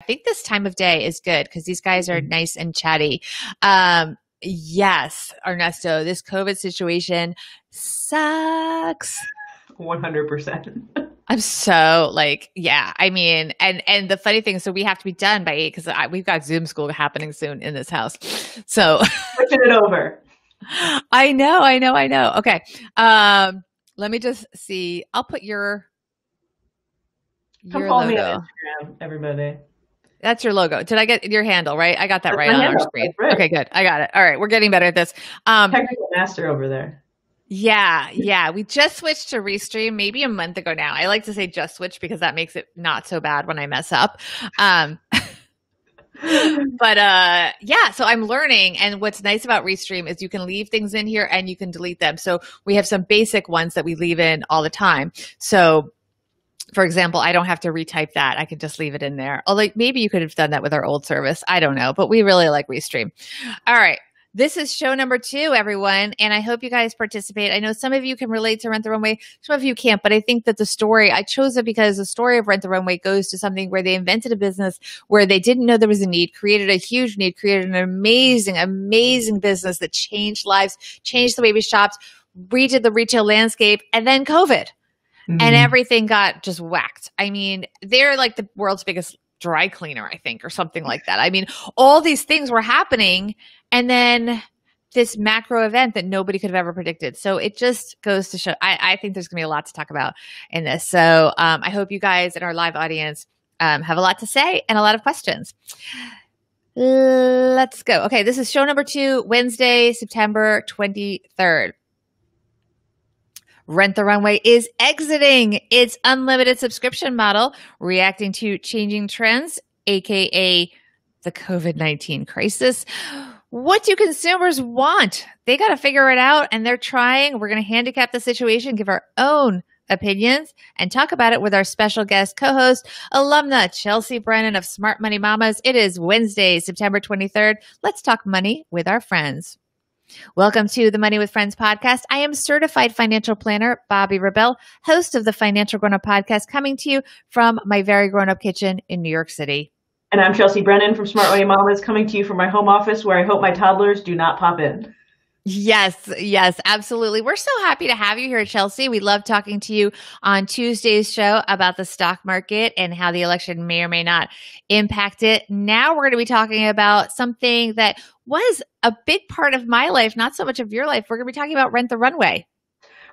I think this time of day is good because these guys are nice and chatty. Yes, Ernesto, this COVID situation sucks. 100%. I'm so yeah, I mean, and the funny thing, so we have to be done by 8 because we've got Zoom school happening soon in this house. So pushing it over. I know. Okay. Let me just see. I'll put your follow me on Instagram, everybody. That's your logo. Did I get your handle right? I got that right on our screen. Right. Okay, good. I got it. All right. We're getting better at this. Technical master over there. Yeah. We just switched to Restream maybe a month ago now. I like to say just switch because that makes it not so bad when I mess up. But yeah, so I'm learning. And what's nice about Restream is you can leave things in here and you can delete them. So we have some basic ones that we leave in all the time. So for example, I don't have to retype that. I can just leave it in there. Although maybe you could have done that with our old service. I don't know, but we really like Restream. All right. This is show number 2, everyone, and I hope you guys participate. I know some of you can relate to Rent the Runway, some of you can't, but I think that the story, I chose it because the story of Rent the Runway goes to something where they invented a business where they didn't know there was a need, created a huge need, created an amazing, amazing business that changed lives, changed the way we shopped, redid the retail landscape, and then COVID. Mm-hmm. And everything got just whacked. I mean, they're like the world's biggest dry cleaner, I think, or something like that. I mean, all these things were happening and then this macro event that nobody could have ever predicted. So it just goes to show, I think there's going to be a lot to talk about in this. So I hope you guys in our live audience have a lot to say and a lot of questions. Let's go. Okay, this is show number 2, Wednesday, September 23rd. Rent the Runway is exiting its unlimited subscription model, reacting to changing trends, aka the COVID-19 crisis. What do consumers want? They got to figure it out, and they're trying. We're going to handicap the situation, give our own opinions, and talk about it with our special guest co-host, alumna Chelsea Brennan of Smart Money Mamas. It is Wednesday, September 23rd. Let's talk money with our friends. Welcome to the Money with Friends podcast. I am certified financial planner, Bobbi Rebell, host of the Financial Grown Up podcast, coming to you from my very grown up kitchen in New York City. And I'm Chelsea Brennan from Smart Money Mamas, coming to you from my home office where I hope my toddlers do not pop in. Yes, absolutely. We're so happy to have you here, Chelsea. We love talking to you on Tuesday's show about the stock market and how the election may or may not impact it. Now we're going to be talking about something that was a big part of my life, not so much of your life. We're going to be talking about Rent the Runway.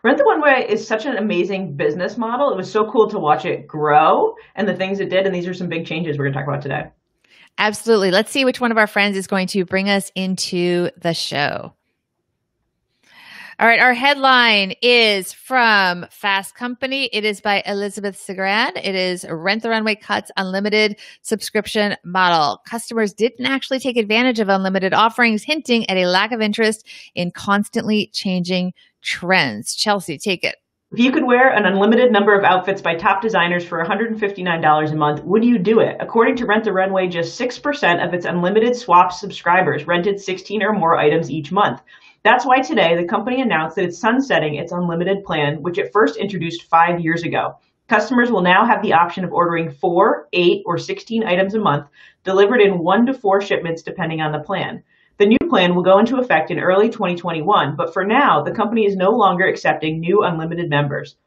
Rent the Runway is such an amazing business model. It was so cool to watch it grow and the things it did. And these are some big changes we're going to talk about today. Absolutely. Let's see which one of our friends is going to bring us into the show. All right, our headline is from Fast Company. It is by Elizabeth Segran. It is Rent the Runway cuts unlimited subscription model. Customers didn't actually take advantage of unlimited offerings, hinting at a lack of interest in constantly changing trends. Chelsea, take it. If you could wear an unlimited number of outfits by top designers for $159 a month, would you do it? According to Rent the Runway, just 6% of its unlimited swap subscribers rented 16 or more items each month. That's why today the company announced that it's sunsetting its unlimited plan, which it first introduced 5 years ago. Customers will now have the option of ordering 4, 8, or 16 items a month, delivered in 1 to 4 shipments depending on the plan. The new plan will go into effect in early 2021, but for now, the company is no longer accepting new unlimited members.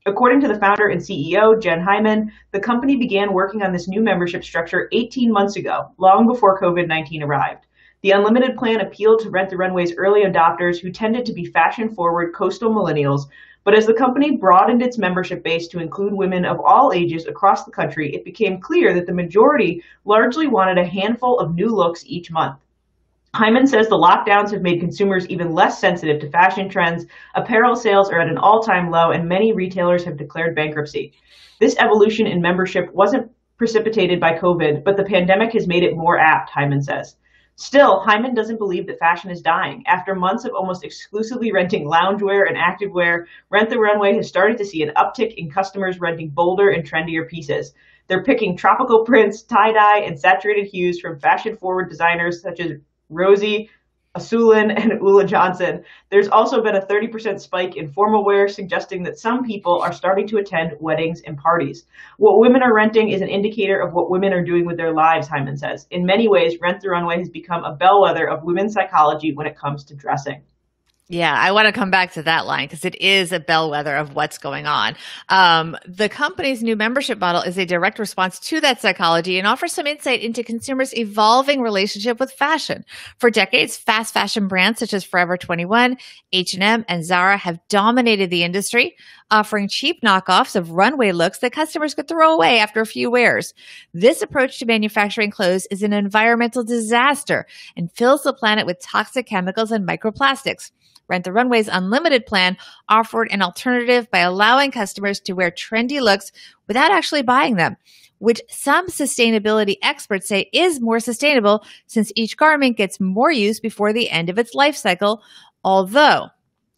According to the founder and CEO, Jen Hyman, the company began working on this new membership structure 18 months ago, long before COVID-19 arrived. The unlimited plan appealed to Rent the Runway's early adopters who tended to be fashion-forward coastal millennials, but as the company broadened its membership base to include women of all ages across the country, it became clear that the majority largely wanted a handful of new looks each month. Hyman says the lockdowns have made consumers even less sensitive to fashion trends, apparel sales are at an all-time low, and many retailers have declared bankruptcy. This evolution in membership wasn't precipitated by COVID, but the pandemic has made it more apt, Hyman says. Still, Hyman doesn't believe that fashion is dying. After months of almost exclusively renting loungewear and activewear, Rent the Runway has started to see an uptick in customers renting bolder and trendier pieces. They're picking tropical prints, tie-dye, and saturated hues from fashion-forward designers such as Rosie Asulin and Ula Johnson. There's also been a 30% spike in formal wear, suggesting that some people are starting to attend weddings and parties. What women are renting is an indicator of what women are doing with their lives, Hyman says. In many ways, Rent the Runway has become a bellwether of women's psychology when it comes to dressing. Yeah, I want to come back to that line because it is a bellwether of what's going on. The company's new membership model is a direct response to that psychology and offers some insight into consumers' evolving relationship with fashion. For decades, fast fashion brands such as Forever 21, H&M, and Zara have dominated the industry, offering cheap knockoffs of runway looks that customers could throw away after a few wears. This approach to manufacturing clothes is an environmental disaster and fills the planet with toxic chemicals and microplastics. Rent the Runway's unlimited plan offered an alternative by allowing customers to wear trendy looks without actually buying them, which some sustainability experts say is more sustainable since each garment gets more use before the end of its life cycle, although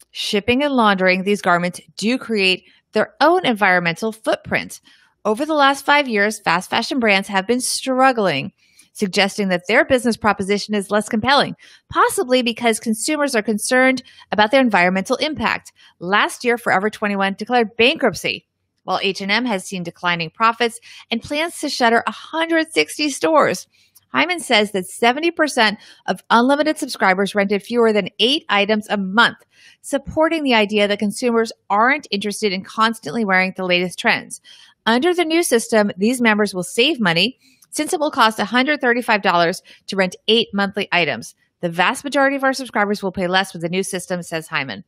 shipping and laundering these garments do create their own environmental footprint. Over the last 5 years, fast fashion brands have been struggling, suggesting that their business proposition is less compelling, possibly because consumers are concerned about their environmental impact. Last year, Forever 21 declared bankruptcy, while H&M has seen declining profits and plans to shutter 160 stores. Hyman says that 70% of unlimited subscribers rented fewer than 8 items a month, supporting the idea that consumers aren't interested in constantly wearing the latest trends. Under the new system, these members will save money since it will cost $135 to rent 8 monthly items. The vast majority of our subscribers will pay less with the new system, says Hyman.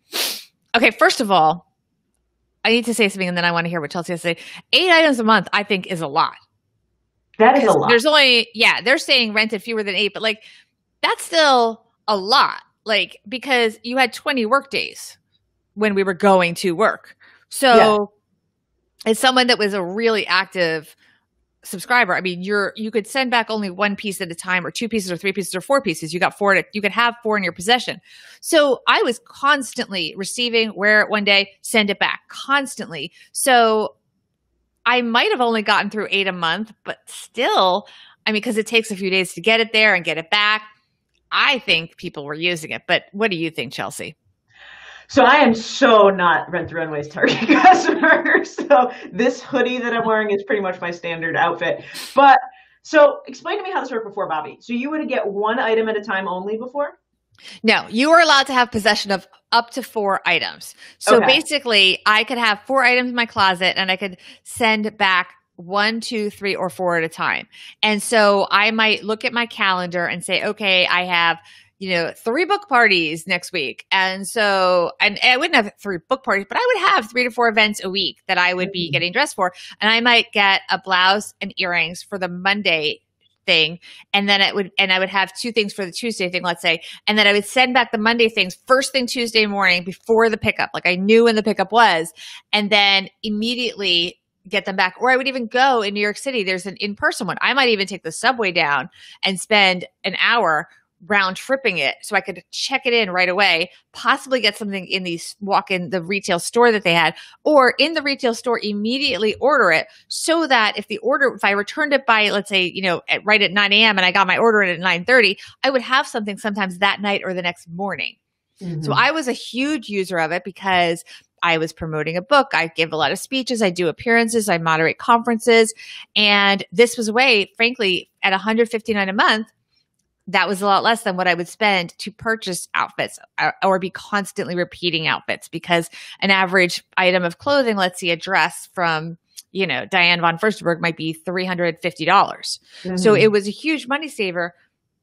Okay, first of all, I need to say something and then I want to hear what Chelsea has to say. 8 items a month, I think, is a lot. That is a lot. There's only, they're saying rented fewer than 8, but like, that's still a lot. Like, because you had 20 work days when we were going to work. So as someone that was a really active subscriber, I mean, you could send back only 1 piece at a time, or 2 pieces, or 3 pieces, or 4 pieces. You got 4. You could have 4 in your possession. So I was constantly receiving, wear it one day, send it back, constantly. So I might have only gotten through 8 a month, but still, I mean, because it takes a few days to get it there and get it back. I think people were using it. But what do you think, Chelsea? So I am so not Rent the Runway's target customer. So this hoodie that I'm wearing is pretty much my standard outfit. But so explain to me how this worked before, Bobbi. So you would get 1 item at a time only before? No, you were allowed to have possession of up to 4 items. So basically, I could have 4 items in my closet and I could send back 1, 2, 3, or 4 at a time. And so I might look at my calendar and say, okay, I have 3 book parties next week. And so, and I wouldn't have 3 book parties, but I would have 3 to 4 events a week that I would be getting dressed for. And I might get a blouse and earrings for the Monday thing. And then I would have 2 things for the Tuesday thing, let's say. And then I would send back the Monday things first thing Tuesday morning before the pickup. Like I knew when the pickup was, and then immediately get them back. Or I would even go in New York City. There's an in-person one. I might even take the subway down and spend an hour round tripping it so I could check it in right away, possibly get something in walk in the retail store that they had, or in the retail store immediately order it, so that if I returned it by, let's say, right at 9 a.m. and I got my order in at 9:30, I would have something sometimes that night or the next morning. Mm-hmm. So I was a huge user of it because I was promoting a book. I give a lot of speeches. I do appearances. I moderate conferences. And this was a way, frankly, at $159 a month, that was a lot less than what I would spend to purchase outfits or be constantly repeating outfits, because an average item of clothing, let's see, a dress from, Diane von Furstenberg might be $350. Mm-hmm. So it was a huge money saver.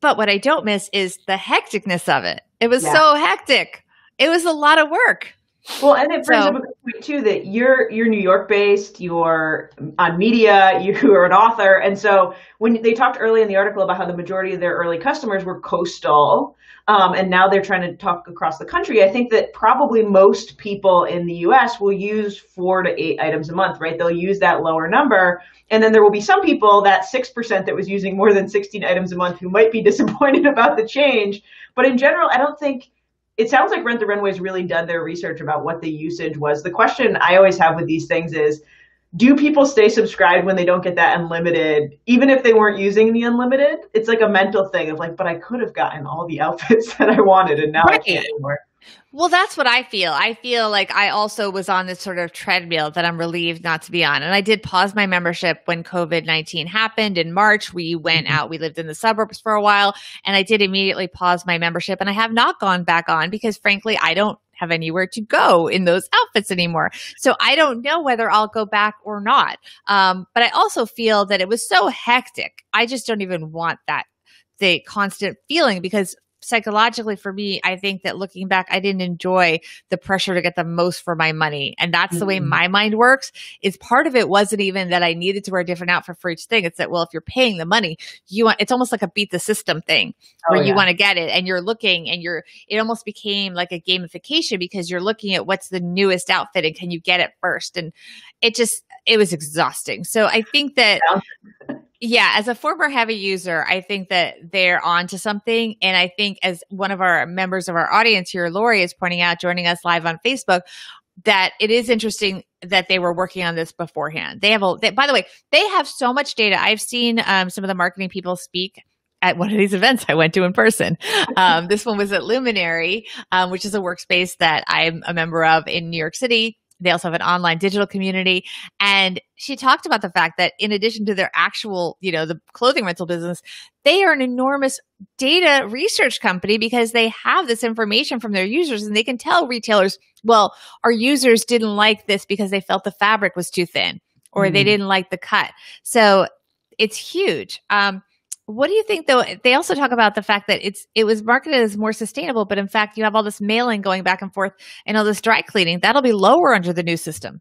But what I don't miss is the hecticness of it. It was so hectic. It was a lot of work. Well, and it brings up a good point too, that you're New York based, you're on media, you are an author. And so when they talked early in the article about how the majority of their early customers were coastal, and now they're trying to talk across the country, I think that probably most people in the US will use 4 to 8 items a month, right? They'll use that lower number. And then there will be some people, that 6% that was using more than 16 items a month, who might be disappointed about the change. But in general, I don't think, it sounds like Rent the Runway's really done their research about what the usage was. The question I always have with these things is, do people stay subscribed when they don't get that unlimited, even if they weren't using the unlimited? It's like a mental thing of like, but I could have gotten all the outfits that I wanted and now I can't anymore. Well, that's what I feel. I feel like I also was on this sort of treadmill that I'm relieved not to be on. And I did pause my membership when COVID-19 happened in March. We went out, we lived in the suburbs for a while, and I did immediately pause my membership. And I have not gone back on because frankly, I don't have anywhere to go in those outfits anymore. So I don't know whether I'll go back or not. But I also feel that it was so hectic. I just don't even want that, the constant feeling, because psychologically for me, I think that looking back, I didn't enjoy the pressure to get the most for my money. And that's the way my mind works. Is part of it wasn't even that I needed to wear a different outfit for each thing. It's that, well, if you're paying the money, you want, it's almost like a beat the system thing where you want to get it and you're looking and it almost became like a gamification because you're looking at what's the newest outfit and can you get it first? And it was exhausting. So I think that yeah, as a former heavy user, I think that they're on to something. And I think as one of our members of our audience here, Lori, is pointing out, joining us live on Facebook, that it is interesting that they were working on this beforehand. By the way, they have so much data. I've seen some of the marketing people speak at one of these events I went to in person. This one was at Luminary, which is a workspace that I'm a member of in New York City. They also have an online digital community. And she talked about the fact that in addition to their actual, the clothing rental business, they are an enormous data research company because they have this information from their users and they can tell retailers, well, our users didn't like this because they felt the fabric was too thin or they didn't like the cut. So it's huge. What do you think, though? They also talk about the fact that it was marketed as more sustainable, but in fact, you have all this mailing going back and forth and all this dry cleaning. That'll be lower under the new system.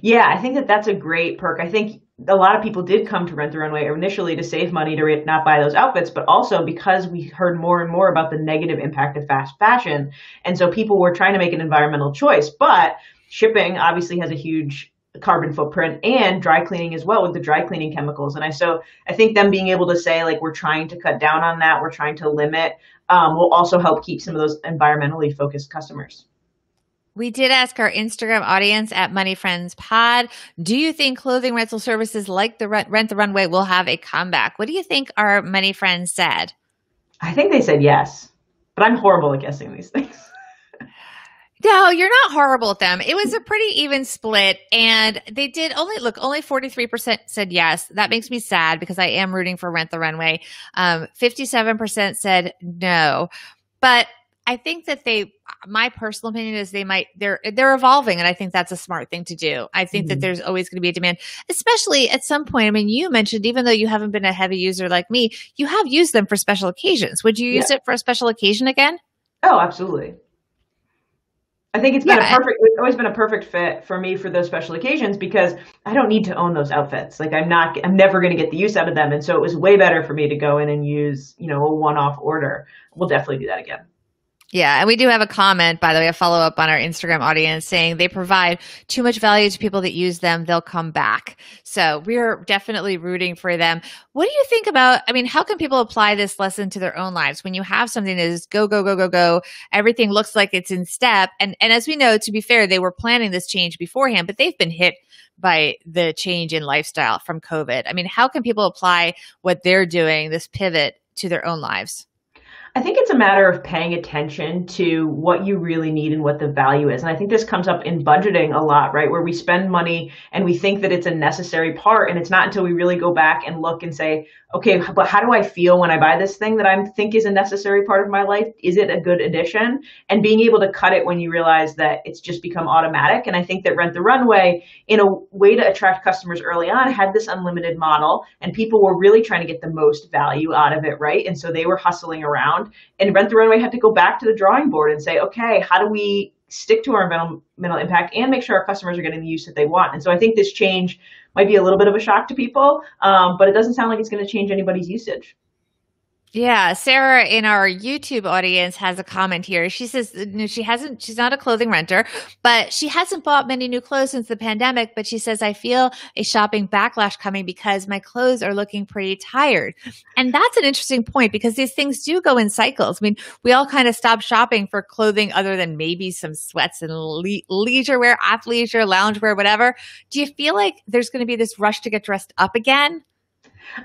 Yeah, I think that that's a great perk. I think a lot of people did come to Rent the Runway initially to save money to not buy those outfits, but also because we heard more and more about the negative impact of fast fashion. And so people were trying to make an environmental choice, but shipping obviously has a huge carbon footprint and dry cleaning as well with the dry cleaning chemicals. And I think them being able to say, like, we're trying to cut down on that, we're trying to limit, will also help keep some of those environmentally focused customers. We did ask our Instagram audience at Money Friends Pod, do you think clothing rental services like the Rent the Runway will have a comeback? What do you think our Money Friends said? I think they said yes, but I'm horrible at guessing these things. No, you're not horrible at them. It was a pretty even split, and they did only 43% said yes. That makes me sad because I am rooting for Rent the Runway. 57% said no, but I think that my personal opinion is they're evolving, and I think that's a smart thing to do. I think that there's always going to be a demand, especially at some point. I mean, you mentioned, even though you haven't been a heavy user like me, you have used them for special occasions. Would you use it for a special occasion again? Oh, absolutely. I think it's always been a perfect fit for me for those special occasions because I don't need to own those outfits. Like I'm never going to get the use out of them. And so it was way better for me to go in and use, a one-off order. We'll definitely do that again. Yeah. And we do have a comment, by the way, a follow up on our Instagram audience saying they provide too much value to people that use them. They'll come back. So we're definitely rooting for them. What do you think about, how can people apply this lesson to their own lives when you have something that is go, go, go, go, go, everything looks like it's in step. And as we know, to be fair, they were planning this change beforehand, but they've been hit by the change in lifestyle from COVID. How can people apply what they're doing, this pivot, to their own lives? I think it's a matter of paying attention to what you really need and what the value is. And I think this comes up in budgeting a lot, right? Where we spend money and we think that it's a necessary part. And it's not until we really go back and look and say, okay, but how do I feel when I buy this thing that I think is a necessary part of my life? Is it a good addition? And being able to cut it when you realize that it's just become automatic. And I think that Rent the Runway, in a way to attract customers early on, had this unlimited model and people were really trying to get the most value out of it, right? And so they were hustling around. And Rent the Runway had to go back to the drawing board and say, okay, how do we stick to our environmental impact and make sure our customers are getting the use that they want? And so I think this change might be a little bit of a shock to people, but it doesn't sound like it's going to change anybody's usage. Yeah, Sarah in our YouTube audience has a comment here. She says she's not a clothing renter, but she hasn't bought many new clothes since the pandemic. But she says, I feel a shopping backlash coming because my clothes are looking pretty tired. And that's an interesting point because these things do go in cycles. I mean, we all kind of stop shopping for clothing other than maybe some sweats and leisure wear, athleisure, loungewear, whatever. Do you feel like there's going to be this rush to get dressed up again?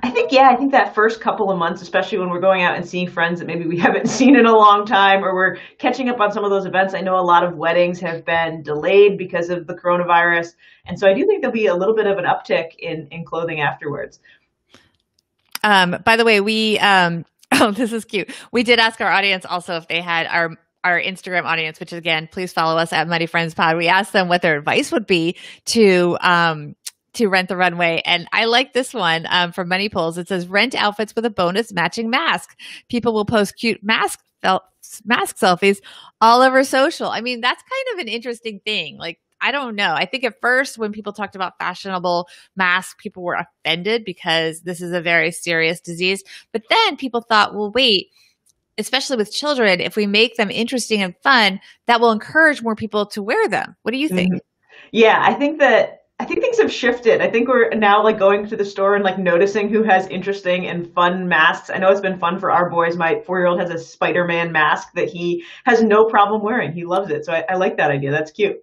I think that first couple of months, especially when we're going out and seeing friends that maybe we haven't seen in a long time, or we're catching up on some of those events. I know a lot of weddings have been delayed because of the coronavirus. And so I do think there'll be a little bit of an uptick in clothing afterwards. By the way, oh, this is cute. We did ask our audience also if they had our Instagram audience, which is, again, please follow us at Mighty Friends Pod. We asked them what their advice would be to Rent the Runway. And I like this one from Money Polls. It says, rent outfits with a bonus matching mask. People will post cute mask selfies all over social. I mean, that's kind of an interesting thing. Like, I don't know. I think at first when people talked about fashionable masks, people were offended because this is a very serious disease. But then people thought, well, wait, especially with children, if we make them interesting and fun, that will encourage more people to wear them. What do you think? Yeah, I think things have shifted. I think we're now like going to the store and like noticing who has interesting and fun masks. I know it's been fun for our boys. My 4-year-old has a Spider-Man mask that he has no problem wearing. He loves it. So I like that idea. That's cute.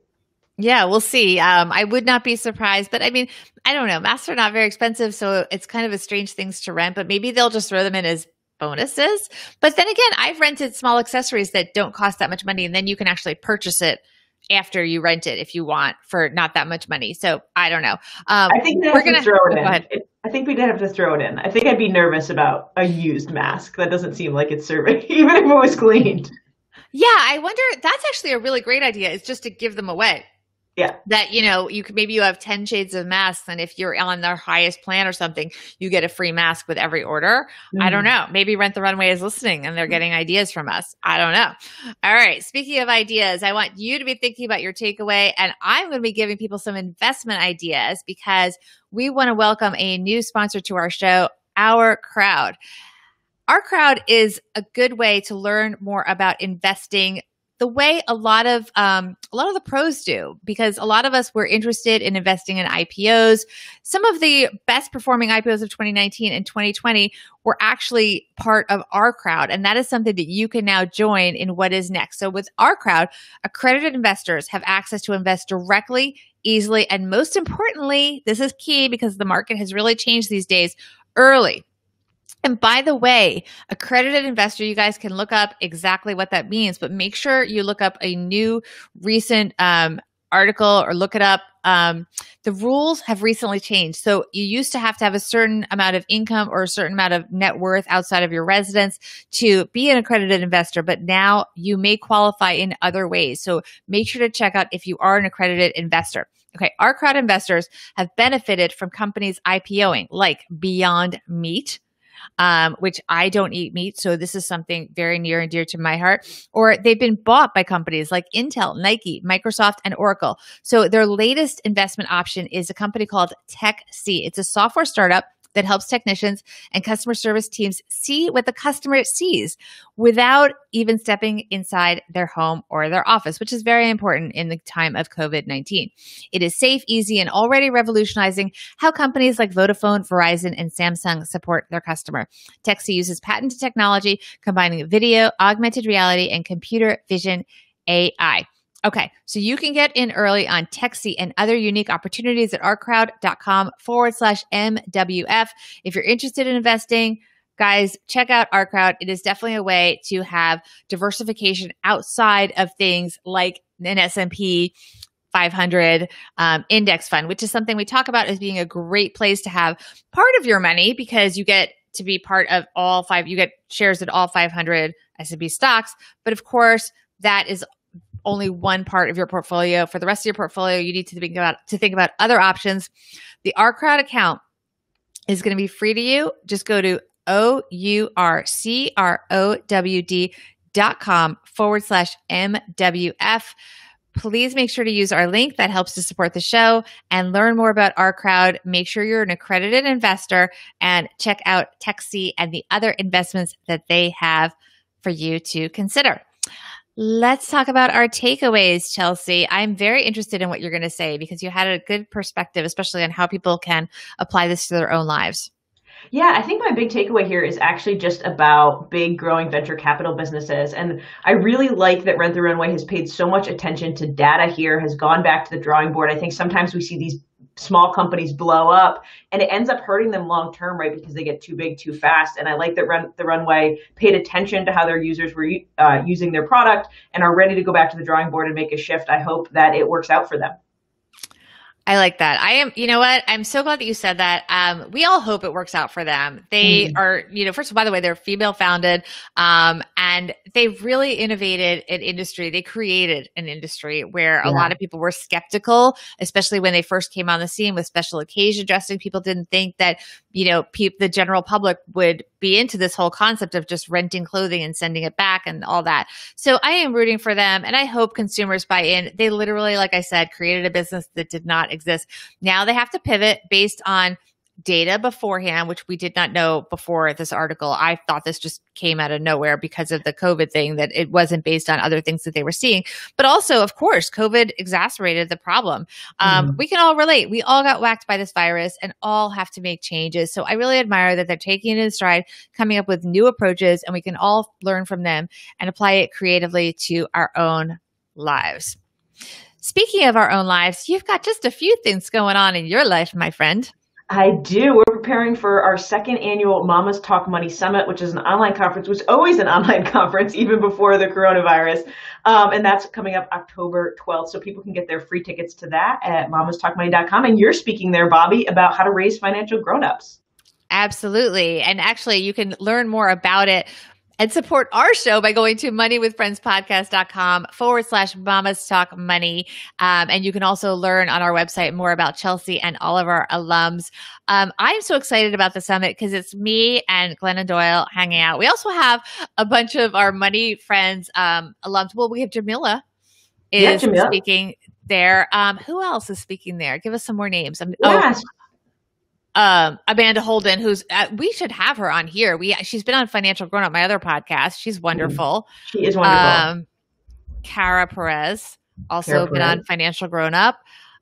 Yeah, we'll see. I would not be surprised, but I mean, I don't know. Masks are not very expensive, so it's kind of a strange things to rent, but maybe they'll just throw them in as bonuses. But then again, I've rented small accessories that don't cost that much money, and then you can actually purchase it after you rent it if you want for not that much money. So I don't know. I think we're going to throw it in. Go ahead. I think we'd have to throw it in. I think I'd be nervous about a used mask. That doesn't seem like it's serving, even if it was cleaned. Yeah, I wonder, that's actually a really great idea, is just to give them away. Yeah. That, maybe you have 10 shades of masks, and if you're on their highest plan or something, you get a free mask with every order. I don't know. Maybe Rent the Runway is listening and they're getting ideas from us. I don't know. All right. Speaking of ideas, I want you to be thinking about your takeaway, and I'm going to be giving people some investment ideas because we want to welcome a new sponsor to our show, Our Crowd. Our Crowd is a good way to learn more about investing the way a lot of the pros do, because a lot of us were interested in investing in IPOs. Some of the best performing IPOs of 2019 and 2020 were actually part of Our Crowd. And that is something that you can now join in what is next. So with Our Crowd, accredited investors have access to invest directly, easily, and most importantly, this is key because the market has really changed these days, early. And by the way, accredited investor, you guys can look up exactly what that means, but make sure you look up a new recent article or look it up. The rules have recently changed. So you used to have a certain amount of income or a certain amount of net worth outside of your residence to be an accredited investor, but now you may qualify in other ways. So make sure to check out if you are an accredited investor. Okay, Our Crowd investors have benefited from companies IPOing like Beyond Meat, which I don't eat meat, so this is something very near and dear to my heart. Or they've been bought by companies like Intel, Nike, Microsoft, and Oracle. So their latest investment option is a company called TechC. It's a software startup that helps technicians and customer service teams see what the customer sees without even stepping inside their home or their office, which is very important in the time of COVID-19. It is safe, easy, and already revolutionizing how companies like Vodafone, Verizon, and Samsung support their customer. TechC uses patented technology combining video, augmented reality, and computer vision AI. Okay, so you can get in early on TechC and other unique opportunities at ourcrowd.com/MWF. If you're interested in investing, guys, check out Our Crowd. It is definitely a way to have diversification outside of things like an S&P 500 index fund, which is something we talk about as being a great place to have part of your money because you get to be part of all five. You get shares in all 500 S&P stocks, but of course, that is only one part of your portfolio. For the rest of your portfolio, you need to think about other options. The Our Crowd account is going to be free to you. Just go to OURCROWD.com/MWF. please make sure to use our link that helps to support the show and learn more about our crowd. Make sure you're an accredited investor and check out Texi and the other investments that they have for you to consider. Let's talk about our takeaways, Chelsea. I'm very interested in what you're going to say because you had a good perspective, especially on how people can apply this to their own lives. Yeah, I think my big takeaway here is actually just about big growing venture capital businesses. And I really like that Rent the Runway has paid so much attention to data here, has gone back to the drawing board. I think sometimes we see these small companies blow up and it ends up hurting them long term, right? Because they get too big too fast. And I like that Rent the Runway paid attention to how their users were using their product and are ready to go back to the drawing board and make a shift. I hope that it works out for them. I like that. You know what? I'm so glad that you said that. We all hope it works out for them. They are, first of all, by the way, they're female founded, and they really innovated an industry. They created an industry where a lot of people were skeptical, especially when they first came on the scene with special occasion dressing. People didn't think that, the general public would be into this whole concept of just renting clothing and sending it back and all that. So I am rooting for them and I hope consumers buy in. They literally, like I said, created a business that did not exist. Now they have to pivot based on data beforehand, which we did not know before this article. I thought this just came out of nowhere because of the COVID thing, that it wasn't based on other things that they were seeing. But also, of course, COVID exacerbated the problem. We can all relate. We all got whacked by this virus and all have to make changes. So I really admire that they're taking it in stride, coming up with new approaches, and we can all learn from them and apply it creatively to our own lives. Speaking of our own lives, you've got just a few things going on in your life, my friend. I do. We're preparing for our second annual Mamas Talk Money Summit, which is an online conference, which is always an online conference, even before the coronavirus. And that's coming up October 12th. So people can get their free tickets to that at mamastalkmoney.com. And you're speaking there, Bobbi, about how to raise financial grownups. Absolutely. And actually, you can learn more about it and support our show by going to moneywithfriendspodcast.com/Mamas Talk Money. And you can also learn on our website more about Chelsea and all of our alums. I'm so excited about the summit because it's me and Glennon Doyle hanging out. We also have a bunch of our money friends, alums. Well, we have Jamila speaking there. Who else is speaking there? Give us some more names. Amanda Holden, who's we should have her on here. She's been on Financial Grown Up, my other podcast. She's wonderful. She is wonderful. Cara Perez, also been on Financial Grown Up.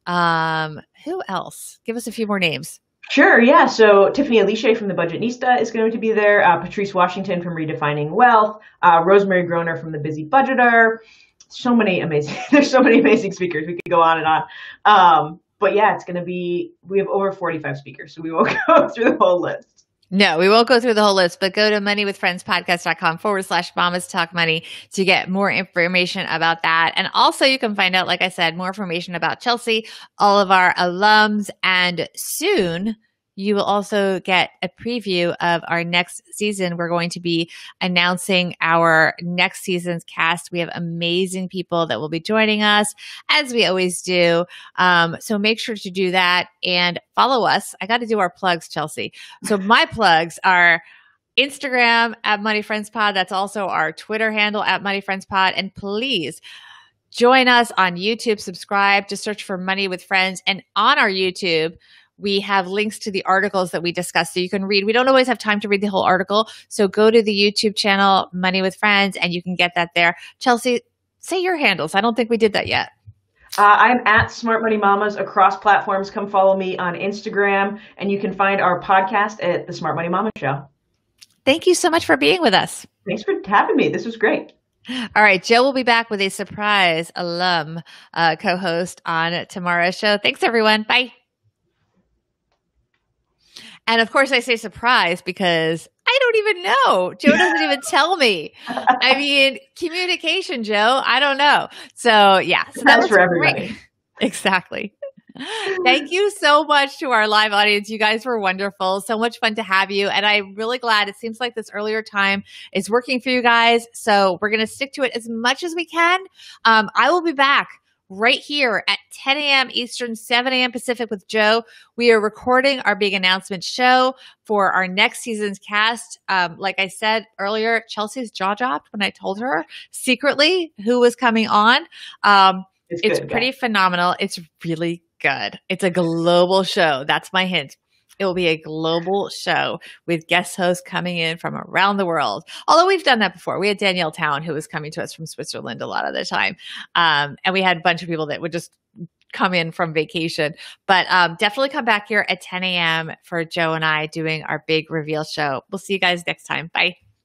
Who else? Give us a few more names. Sure, yeah. So Tiffany Alicia from The Budgetnista is going to be there. Patrice Washington from Redefining Wealth. Rosemary Groner from The Busy Budgeter. There's so many amazing speakers. We could go on and on. But yeah, we have over 45 speakers, so we won't go through the whole list. No, we won't go through the whole list, but go to moneywithfriendspodcast.com/Mamas Talk Money to get more information about that. And also you can find out, like I said, more information about Chelsea, all of our alums, and soon you will also get a preview of our next season. We're going to be announcing our next season's cast. We have amazing people that will be joining us, as we always do. So make sure to do that and follow us. I got to do our plugs, Chelsea. So my plugs are Instagram at MoneyFriendsPod. That's also our Twitter handle at MoneyFriendsPod. And please join us on YouTube. Subscribe. Just search for Money with Friends. And on our YouTube, we have links to the articles that we discussed so you can read. We don't always have time to read the whole article. So go to the YouTube channel, Money with Friends, and you can get that there. Chelsea, say your handles. I don't think we did that yet. I'm at Smart Money Mamas across platforms. Come follow me on Instagram, and you can find our podcast at The Smart Money Mama Show. Thank you so much for being with us. Thanks for having me. This was great. All right. Joe will be back with a surprise alum co-host on tomorrow's show. Thanks, everyone. Bye. And of course, I say surprise because I don't even know. Joe doesn't even tell me. I mean, communication, Joe. I don't know. So yeah. So that was for everybody. Great. Exactly. Thank you so much to our live audience. You guys were wonderful. So much fun to have you. And I'm really glad it seems like this earlier time is working for you guys. So we're going to stick to it as much as we can. I will be back right here at 10 a.m. Eastern, 7 a.m. Pacific with Joe. We are recording our big announcement show for our next season's cast. Like I said earlier, Chelsea's jaw dropped when I told her secretly who was coming on. It's good. pretty phenomenal. It's really good. It's a global show. That's my hint. It will be a global show with guest hosts coming in from around the world. Although we've done that before. We had Danielle Town, who was coming to us from Switzerland a lot of the time. And we had a bunch of people that would just come in from vacation. But definitely come back here at 10 a.m. for Joe and I doing our big reveal show. We'll see you guys next time. Bye.